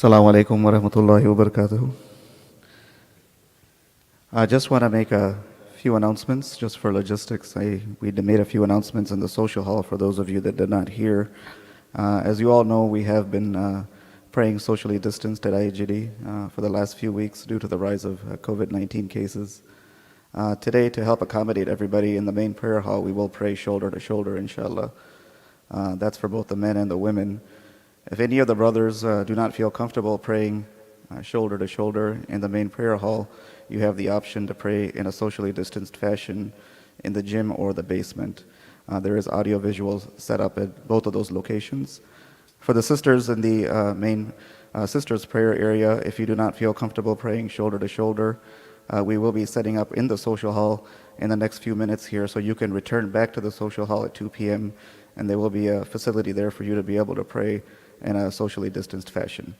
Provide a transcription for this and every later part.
Assalamu Alaikum wa rahmatullahi wa barakatuh. I just want to make a few announcements just for logistics. We made a few announcements in the social hall for those of you that did not hear. As you all know, we have been praying socially distanced at IAGD for the last few weeks due to the rise of COVID-19 cases. Today, to help accommodate everybody in the main prayer hall, we will pray shoulder to shoulder, insha'Allah. That's for both the men and the women. If any of the brothers do not feel comfortable praying shoulder to shoulder in the main prayer hall, you have the option to pray in a socially distanced fashion in the gym or the basement. There is audio visuals set up at both of those locations. For the sisters in the main sisters prayer area, if you do not feel comfortable praying shoulder to shoulder, we will be setting up in the social hall in the next few minutes here, so you can return back to the social hall at 2 p.m. and there will be a facility there for you to be able to pray in a socially distanced fashion.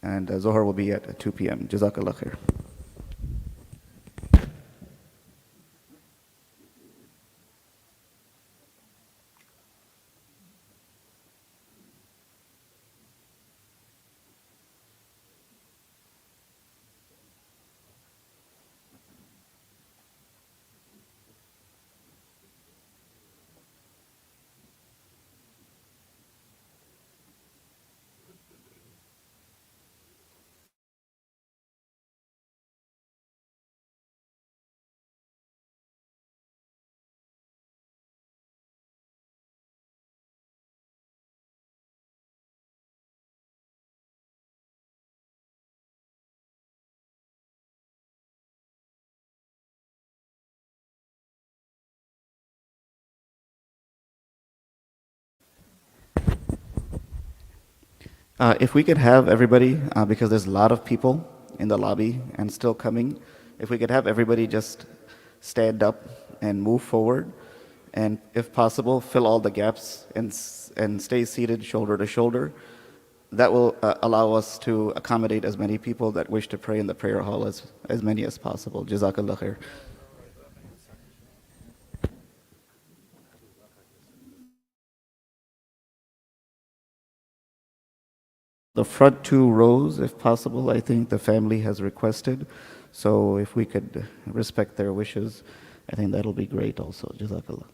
And Zohar will be at 2 p.m. Jazakallah khair. If we could have everybody, because there's a lot of people in the lobby and still coming, if we could have everybody just stand up and move forward, and if possible, fill all the gaps and stay seated shoulder to shoulder, that will allow us to accommodate as many people that wish to pray in the prayer hall as many as possible. Jazakallah khair. The front two rows, if possible, I think the family has requested. So if we could respect their wishes, I think that'll be great also. Jazakallah.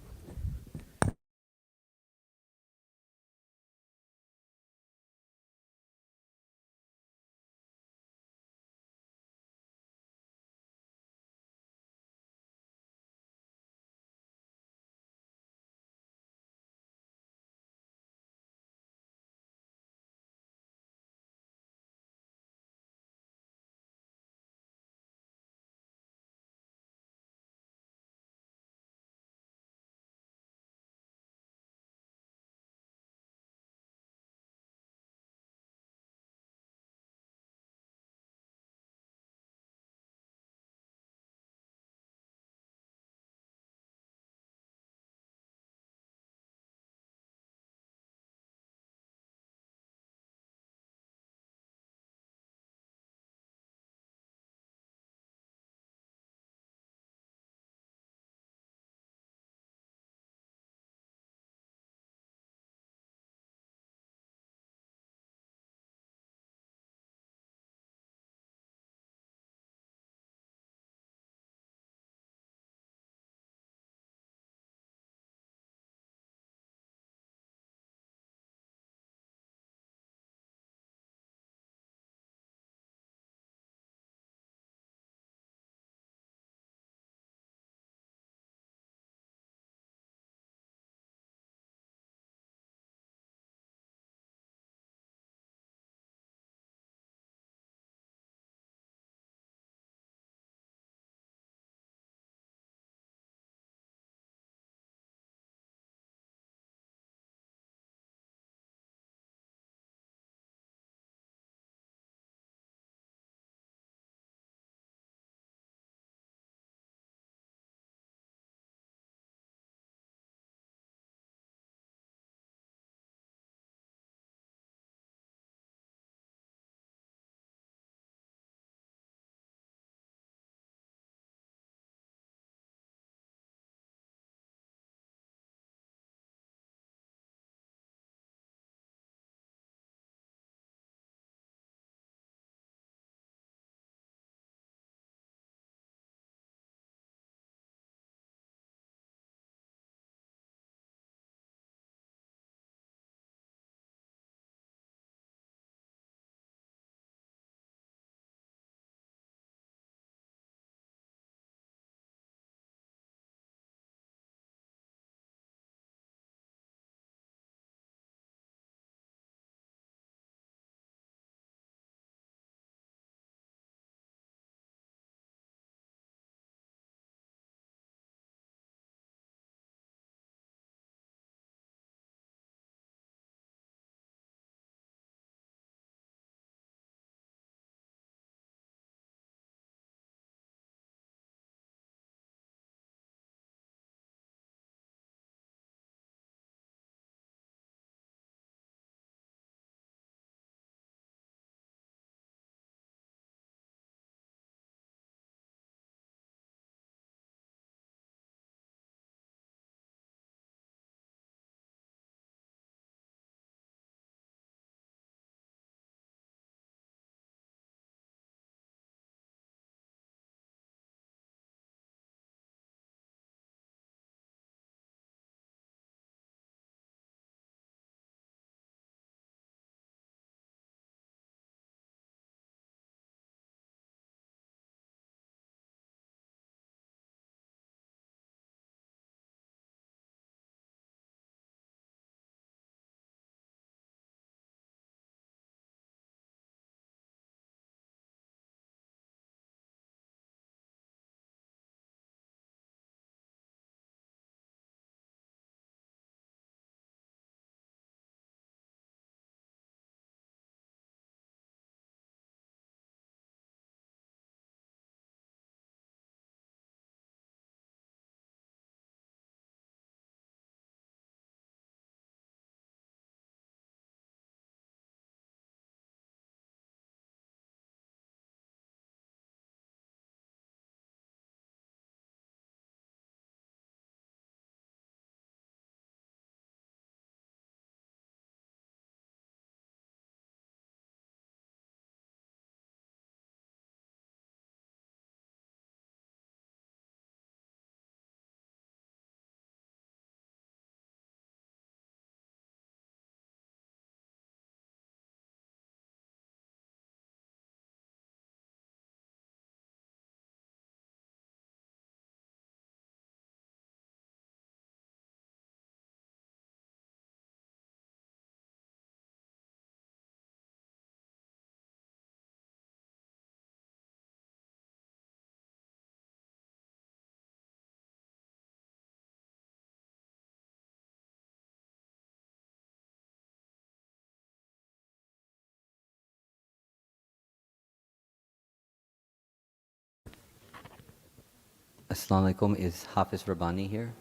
Assalamu Alaikum. Is Hafiz Rabbani here?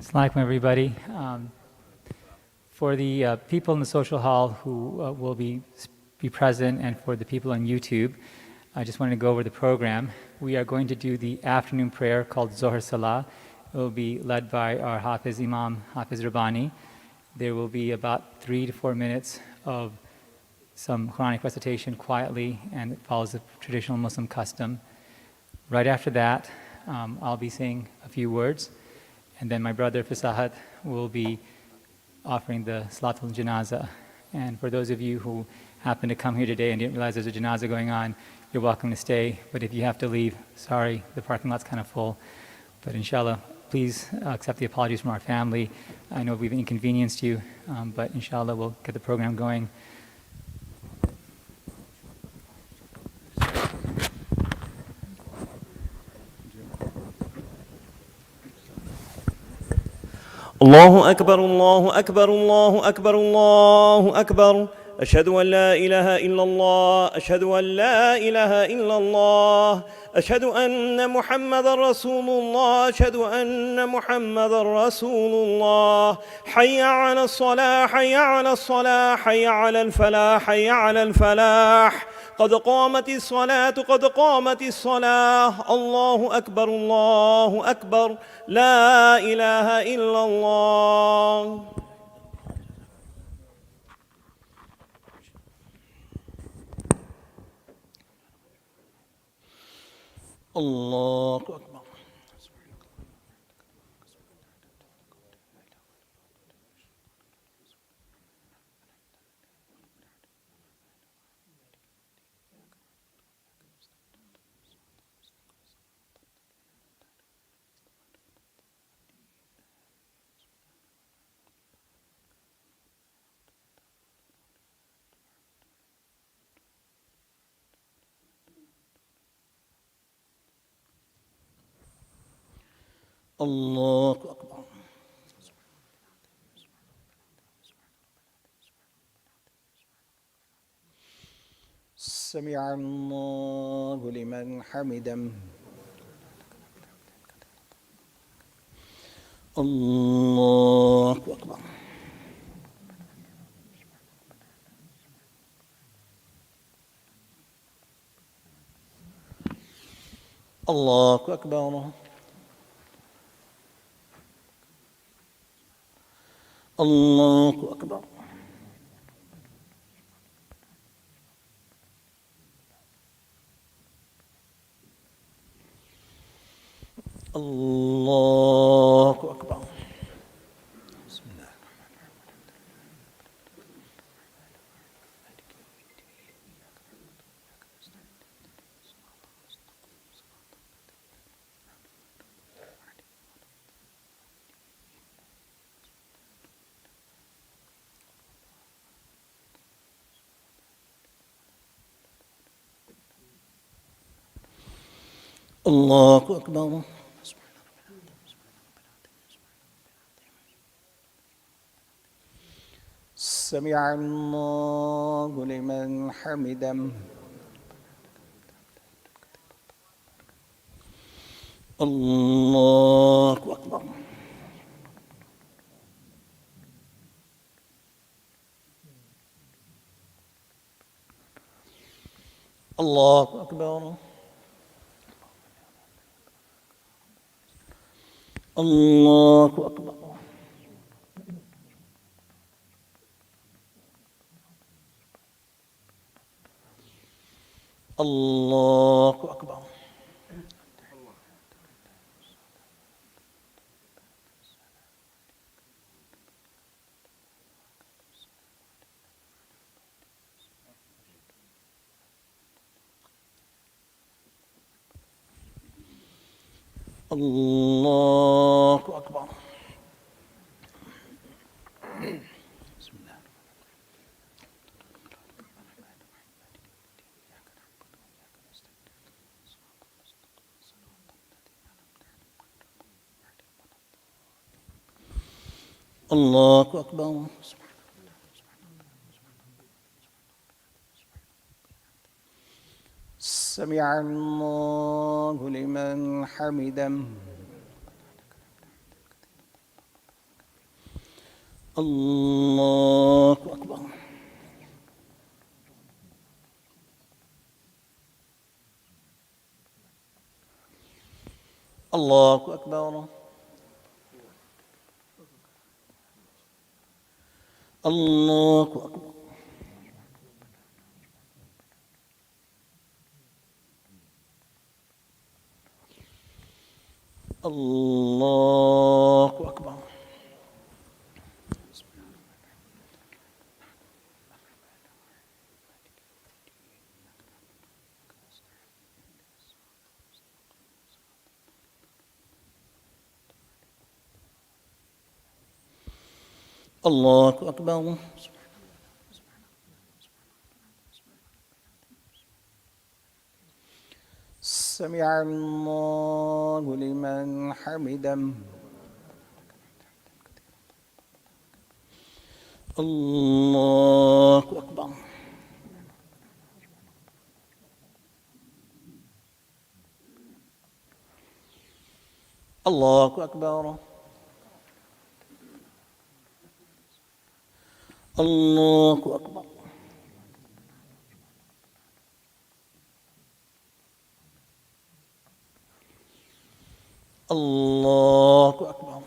Assalamu Alaikum, everybody. For the people in the social hall who will be present, and for the people on YouTube, I just wanted to go over the program. We are going to do the afternoon prayer called Zohar Salah. It will be led by our Hafiz Imam, Hafiz Rabbani. There will be about 3 to 4 minutes of some Quranic recitation quietly, and it follows the traditional Muslim custom. Right after that, I'll be saying a few words, and then my brother Fisahat will be offering the Salatul Janazah. And for those of you who happen to come here today and didn't realize there's a Janazah going on, you're welcome to stay. But if you have to leave, sorry, the parking lot's kind of full. But inshallah, please accept the apologies from our family. I know we've inconvenienced you, but inshallah we'll get the program going. الله أكبر الله أكبر الله أكبر الله أكبر أشهد أن لا إله إلا الله أشهد أن لا إله إلا الله أشهد أن محمد رسول الله أشهد أن محمد رسول الله حي على الصلاة حي على الصلاة حي على الفلاح حي على الفلاح قد قامت الصلاة قد قامت الصلاة الله أكبر الله أكبر لا إله إلا الله الله أكبر الله أكبر سمع الله لمن حمده الله أكبر الله أكبر الله أكبر الله أكبر بسم الله الله أكبر سمع الله لمن حمده الله أكبر الله أكبر الله أكبر الله أكبر الله أكبر بسم الله الله أكبر سمع الله لمن حمده الله أكبر الله أكبر الله أكبر الله أكبر الله أكبر سمع الله لمن حمده الله أكبر الله أكبر الله أكبر الله أكبر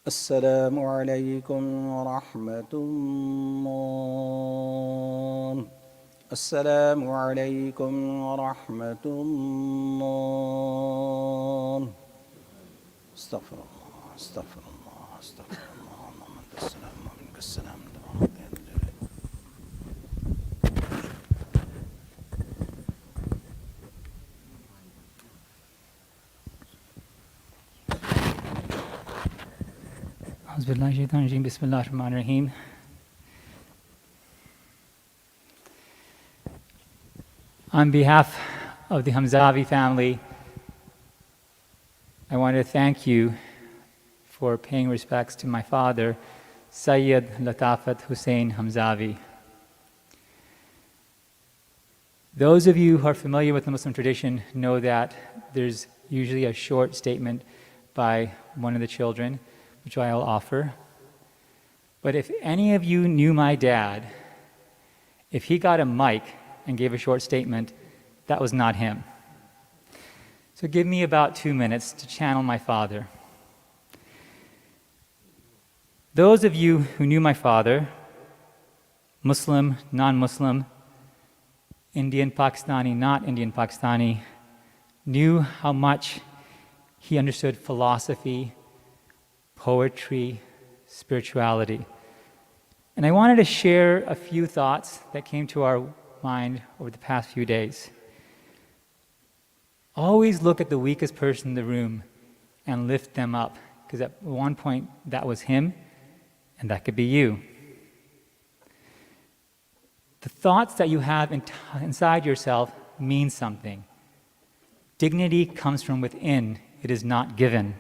السلام عليكم ورحمة الله السلام عليكم ورحمة الله استغفر الله استغفر الله استغفر الله اللهم أنت السلام ومنك السلام Bismillahirrahmanirrahim. On behalf of the Hamzavi family, I want to thank you for paying respects to my father, Sayyid Latafat Hamzavi. Those of you who are familiar with the Muslim tradition know that there's usually a short statement by one of the children, which I'll offer. But if any of you knew my dad, if he got a mic and gave a short statement, that was not him. So give me about 2 minutes to channel my father. Those of you who knew my father, Muslim, non-Muslim, Indian Pakistani, not Indian Pakistani, knew how much he understood philosophy, poetry, spirituality. And I wanted to share a few thoughts that came to our mind over the past few days. Always look at the weakest person in the room and lift them up, because at one point that was him, and that could be you. The thoughts that you have inside yourself mean something. Dignity comes from within, it is not given.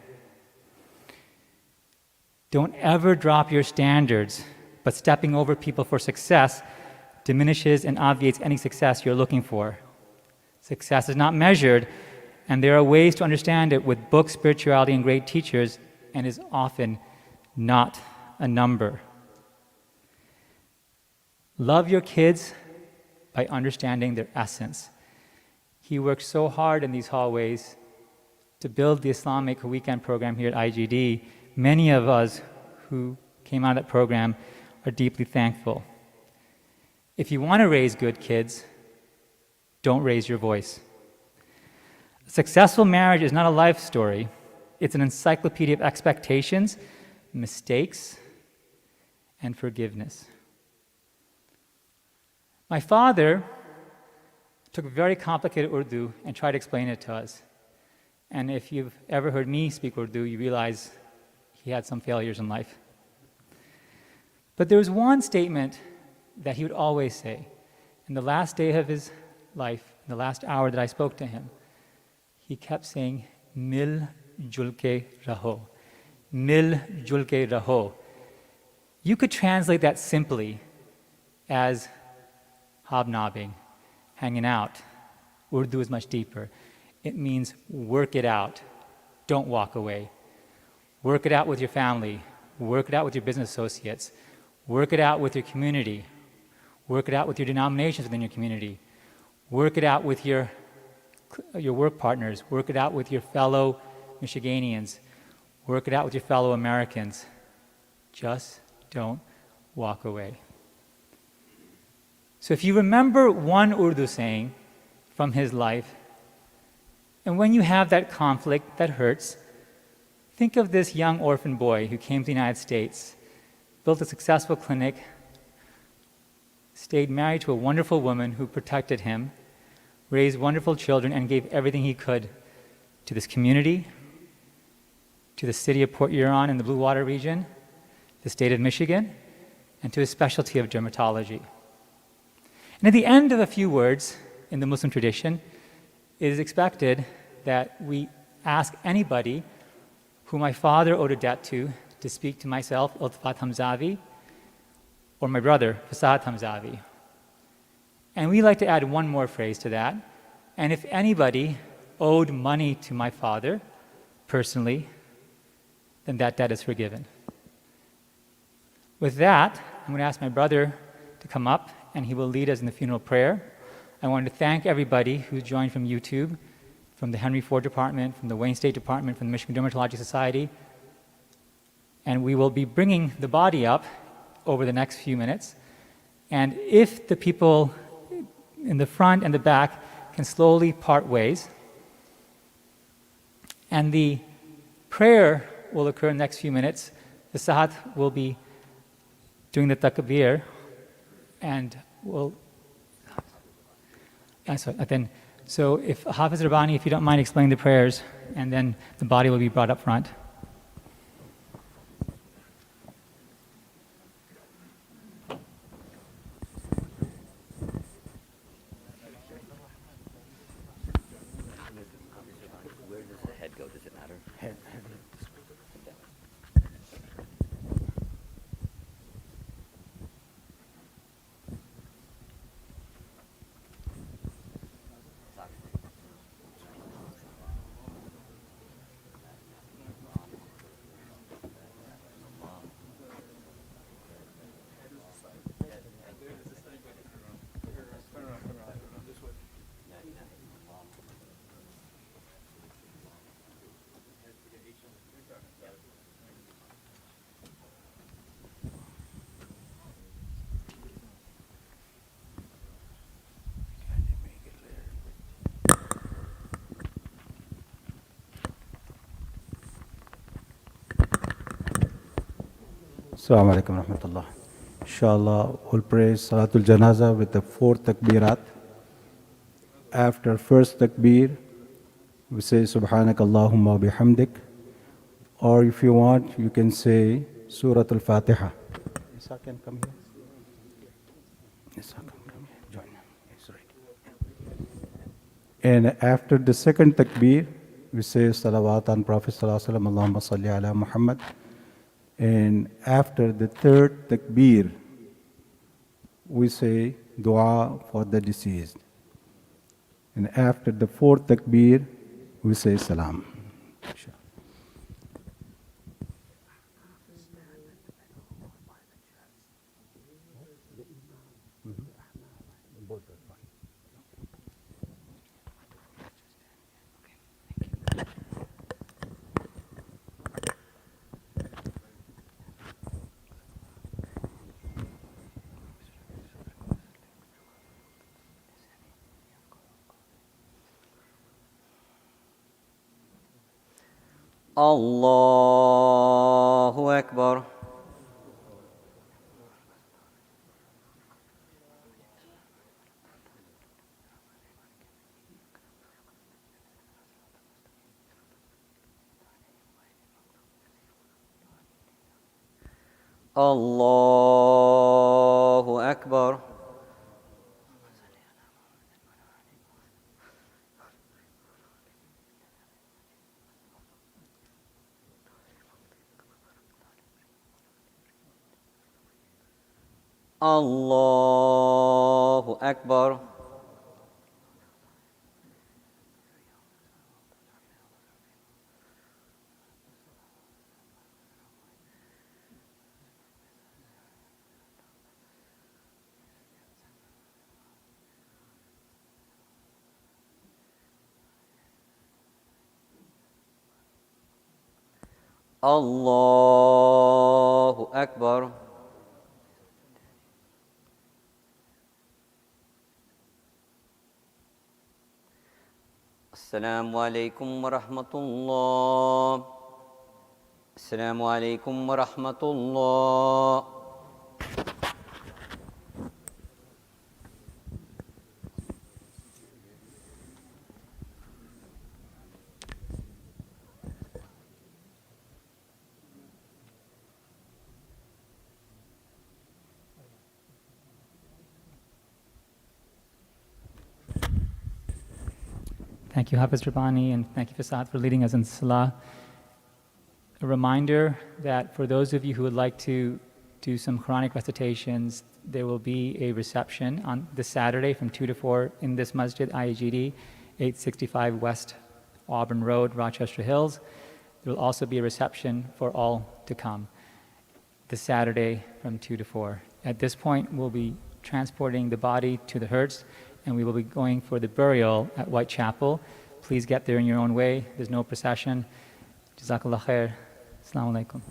Don't ever drop your standards, but stepping over people for success diminishes and obviates any success you're looking for. Success is not measured, and there are ways to understand it with books, spirituality, and great teachers, and is often not a number. Love your kids by understanding their essence. He worked so hard in these hallways to build the Islamic weekend program here at IGD. Many of us who came out of that program are deeply thankful. If you want to raise good kids, Don't raise your voice. A successful marriage is not a life story. It's an encyclopedia of expectations, mistakes, and forgiveness. My father took very complicated Urdu and tried to explain it to us. And if you've ever heard me speak Urdu, you realize he had some failures in life. But there was one statement that he would always say. In the last day of his life, in the last hour that I spoke to him, he kept saying, Mil julke raho. Mil julke raho. You could translate that simply as hobnobbing, hanging out. Urdu is much deeper. It means work it out. Don't walk away. Work it out with your family. Work it out with your business associates. Work it out with your community. Work it out with your denominations within your community. Work it out with your work partners. Work it out with your fellow Michiganians. Work it out with your fellow Americans. Just don't walk away. So if you remember one Urdu saying from his life, and when you have that conflict that hurts, think of this young orphan boy who came to the United States, built a successful clinic, stayed married to a wonderful woman who protected him, raised wonderful children, and gave everything he could to this community, to the city of Port Huron in the Blue Water region, the state of Michigan, and to his specialty of dermatology. And at the end of a few words in the Muslim tradition, it is expected that we ask anybody who my father owed a debt to speak to myself, Latafat Hamzavi, or my brother, Assad Hamzavi. And we like to add one more phrase to that. And if anybody owed money to my father personally, then that debt is forgiven. With that, I'm going to ask my brother to come up, and he will lead us in the funeral prayer. I want to thank everybody who joined from YouTube, from the Henry Ford Department, from the Wayne State Department, from the Michigan Dermatology Society. And we will be bringing the body up over the next few minutes. And if the people in the front and the back can slowly part ways, and the prayer will occur in the next few minutes. The Sahat will be doing the takbir, and we'll. So if Hafiz Rabbani, if you don't mind explaining the prayers, and then the body will be brought up front. Where does the head go? Does it matter? Assalamu Alaikum wa rahmatullah. Inshallah, we'll pray Salatul Janazah with the 4 takbirat. After first takbir, we say Subhanak Allahumma wa bihamdik. Or if you want, you can say Surah Al-Fatiha. Isa can come here. Isa can come here. Join. Yes, right. And after the second takbir, we say Salawat on Prophet Sallallahu Alaihi Wasallam, Allahumma salli ala Muhammad. And after the third takbir, we say dua for the deceased. And after the fourth takbir, we say salam. Allahu Akbar. Allahu Akbar. Allahu Akbar. Allahu Akbar. Assalamu Alaikum wa rahmatullah. Assalamu Alaikum wa rahmatullah. Thank you, Hafiz Rabbani, and thank you, Fasad, for leading us in Salah. A reminder that for those of you who would like to do some Quranic recitations, there will be a reception on this Saturday from 2 to 4 in this masjid, IAGD, 865 West Auburn Road, Rochester Hills. There will also be a reception for all to come this Saturday from 2 to 4. At this point, we'll be transporting the body to the Hertz, and we will be going for the burial at Whitechapel. Please get there in your own way. There's no procession. Jazakallah khair. Assalamu Alaikum.